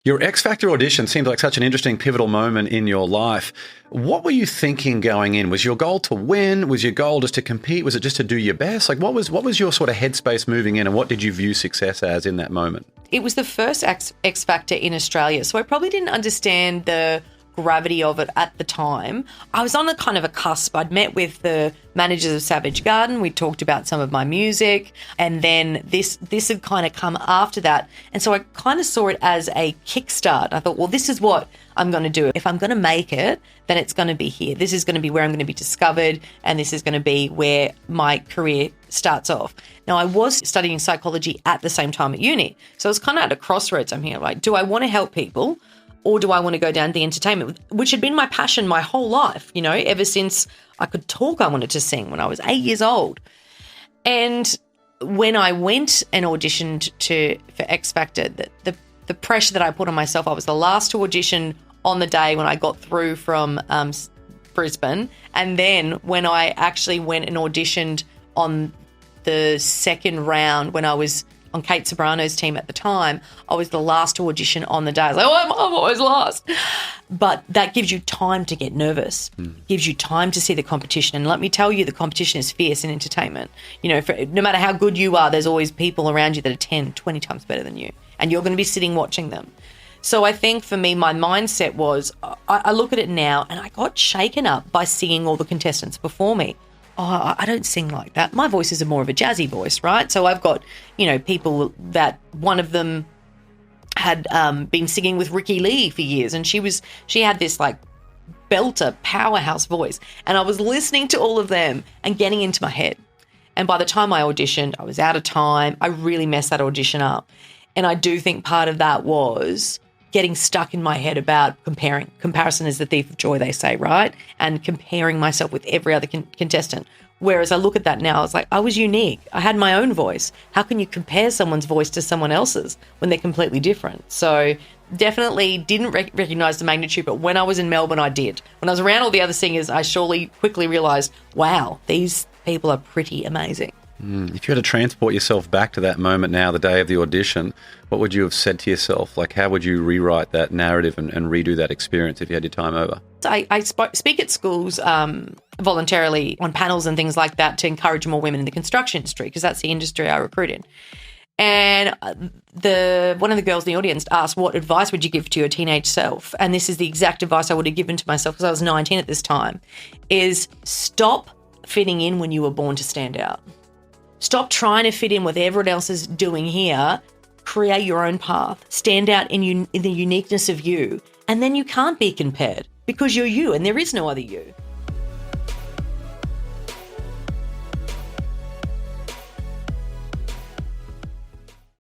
Your X Factor audition seemed like such an interesting pivotal moment in your life. What were you thinking going in? Was your goal to win? Was your goal just to compete? Was it just to do your best? Like, what was your sort of headspace moving in, and what did you view success as in that moment? It was the first X Factor in Australia, so I probably didn't understand the gravity of it at the time. I was on a kind of a cusp. I'd met with the managers of Savage Garden. We talked about some of my music, and then this had kind of come after that. And so I kind of saw it as a kickstart. I thought, well, this is what I'm going to do. If I'm going to make it, then it's going to be here. This is going to be where I'm going to be discovered, and this is going to be where my career starts off. Now, I was studying psychology at the same time at uni, so I was kind of at a crossroads. I'm here, like, do I want to help people, or do I want to go down the entertainment, which had been my passion my whole life, you know, ever since I could talk, I wanted to sing when I was 8 years old. And when I went and auditioned for X Factor, the pressure that I put on myself, I was the last to audition on the day when I got through from Brisbane. And then when I actually went and auditioned on the second round, when I was on Kate Sobrano's team at the time, I was the last to audition on the day. I was like, oh, I'm always last. But that gives you time to get nervous, gives you time to see the competition. And let me tell you, the competition is fierce in entertainment. You know, no matter how good you are, there's always people around you that are 10, 20 times better than you. And you're going to be sitting watching them. So I think for me, my mindset was, I look at it now and I got shaken up by seeing all the contestants before me. Oh, I don't sing like that. My voice is more of a jazzy voice, right? So I've got, you know, people that one of them had been singing with Ricky Lee for years, and she had this like belter powerhouse voice, and I was listening to all of them and getting into my head. And by the time I auditioned, I was out of time. I really messed that audition up. And I do think part of that was getting stuck in my head about comparing. Comparison is the thief of joy, they say, right? And comparing myself with every other contestant. Whereas I look at that now, I was like, I was unique. I had my own voice. How can you compare someone's voice to someone else's when they're completely different? So definitely didn't recognise the magnitude, but when I was in Melbourne, I did. When I was around all the other singers, I surely quickly realised, wow, these people are pretty amazing. If you had to transport yourself back to that moment now, the day of the audition, what would you have said to yourself? Like, how would you rewrite that narrative and redo that experience if you had your time over? I speak at schools voluntarily on panels and things like that to encourage more women in the construction industry, because that's the industry I recruit in. And one of the girls in the audience asked, what advice would you give to your teenage self? And this is the exact advice I would have given to myself, because I was 19 at this time, is stop fitting in when you were born to stand out. Stop trying to fit in what everyone else is doing here. Create your own path. Stand out in the uniqueness of you. And then you can't be compared, because you're you and there is no other you.